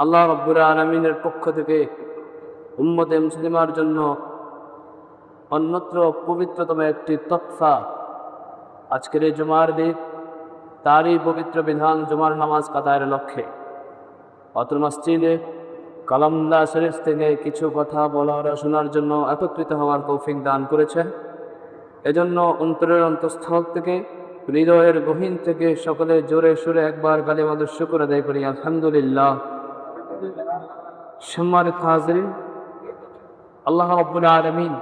আল্লাহ রাব্বুল আলামিনের পক্ষ থেকে উম্মতে মুসলিমার জন্য অন্যত্র পবিত্রতম একটি তোহফা আজকের এই জুমার দিন, তারই পবিত্র বিধান জুমার নামাজ আদায়ের লক্ষ্যে অত্র মসজিদে কালামুল্লাহ শরীফ থেকে কিছু কথা বলার শোনার জন্য একত্রিত হওয়ার তৌফিক দান করেছেন। এজন্য অন্তরের অন্তঃস্থল থেকে, হৃদয়ের গহীন থেকে সকলে জোরে সুরে একবার কালিমাতুশ শুকর আদায় করি, আলহামদুলিল্লাহ। সম্মানিত হাজিরিন, আল্লাহ রাব্বুল আলামিন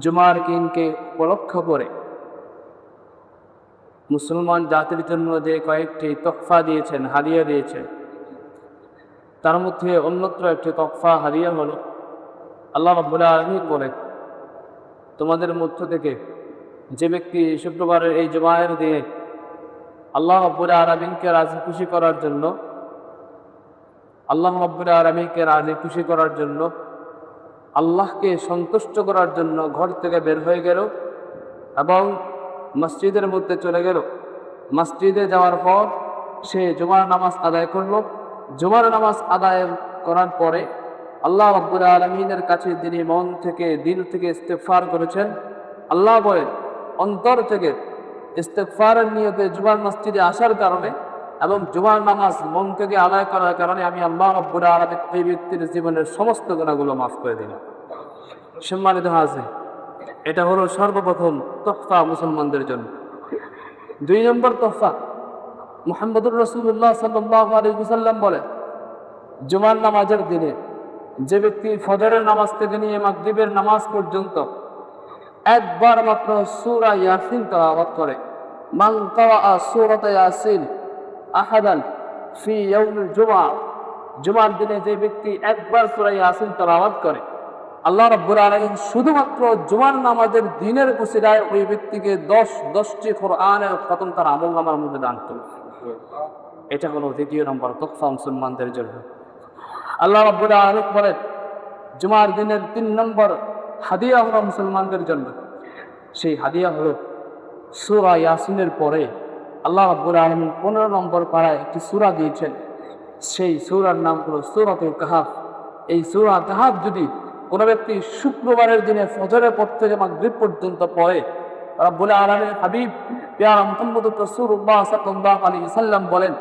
জুমার দিনকে উপলক্ষ করে মুসলমান জাতির জন্য যে কয়েকটি তোহফা দিয়েছেন, হাদিয়া দিয়েছেন, তার মধ্যে অন্যত্র একটি তোহফা হাদিয়া হল, আল্লাহ রাব্বুল আলামিন বলেন, তোমাদের মধ্য থেকে যে ব্যক্তি শুক্রবারের এই জুমায়ের দিনে আল্লাহ রাব্বুল আলামিনকে রাজি খুশি করার জন্য, আল্লাহ রাব্বুল আলামিনকে রাজি খুশি করার জন্য, আল্লাহকে সন্তুষ্ট করার জন্য ঘর থেকে বের হয়ে গেল এবং মসজিদের মধ্যে চলে গেল। মসজিদে যাওয়ার পর সে জুমার নামাজ আদায় করলো। জুমার নামাজ আদায় করার পরে আল্লাহ রাব্বুল আলামিনের কাছে তিনি মন থেকে, দিল থেকে ইস্তেগফার করেছেন। আল্লাহ বলেন, অন্তর থেকে ইস্তেগফারের নিয়তে জুমার মসজিদে আসার কারণে এবং জুমার নামাজ মন থেকে আদায় করার কারণে আমি আল্লাহ রাব্বুল আলামিন এই ব্যক্তির জীবনের সমস্ত গুনাহগুলো মাফ করে দিলাম। সম্মানিত হাজির, এটা হলো সর্বপ্রথম তোহফা মুসলমানদের জন্য। 2 নম্বর তোহফা, মুহাম্মদুর রাসূলুল্লাহ সাল্লাল্লাহু আলাইহি ওয়াসাল্লাম বলেন, জুমার নামাজের দিনে যে ব্যক্তি ফজরের নামাজ থেকে নিয়ে মাগরিবের নামাজ পর্যন্ত একবার মাত্র সূরা ইয়াসিন তেলাওয়াত করে, মান ক্বারাআ সূরাতা ইয়াসিন আহাদান ফি ইয়াউমিল জুমআ, জুমার দিনে যে ব্যক্তি একবার সূরা ইয়াসিন তেলাওয়াত করে, আল্লাহ রাব্বুল আলামিন শুধুমাত্র জুমার নামাজের দিনের উসিলায় ওই ব্যক্তিকে 10টি কোরআনের খতম তার আমলনামার মধ্যে দান করবে। এটা হলো 2 নম্বর তোহফা মুসলমানদের জন্য। আল্লাহ রাব্বুল আলামিন বলেন, জুমার দিনের 3 নম্বর হাদিয়া হলো মুসলমানদের জন্য। সেই হাদিয়া হলো সূরা ইয়াসিনের পরে আল্লাহ রাব্বুল আলামিন 15 নম্বর পারায় একটি সূরা দিয়েছেন। সেই সূরার নাম হলো সূরাতুল কাহফ। এই সূরা কাহফ যদি কোন ব্যক্তি শুক্রবারের দিনে ফজরের পর থেকে মাগরিব পর্যন্ত পড়ে, রাব্বুল আলামিনের হাবিব প্যারা মুহাম্মদুর রাসূলুল্লাহ সাল্লাল্লাহু আলাইহি ওয়াসাল্লাম বলেন,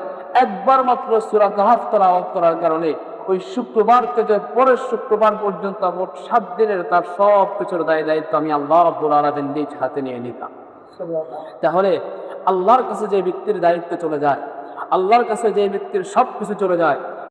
একবার মাত্র সূরা কাহফ তেলাওয়াত করার কারণে ওই শুক্রবার থেকে পরের শুক্রবার পর্যন্ত মোট 7 দিনের তার সব কিছুর দায়িত্ব আমি আল্লাহ রাব্বুল আলামিন নিজ হাতে নিয়ে নিতাম। তাহলে আল্লাহর কাছে যে ব্যক্তির দায়িত্ব চলে যায়, আল্লাহর কাছে যে ব্যক্তির সব কিছু চলে যায়,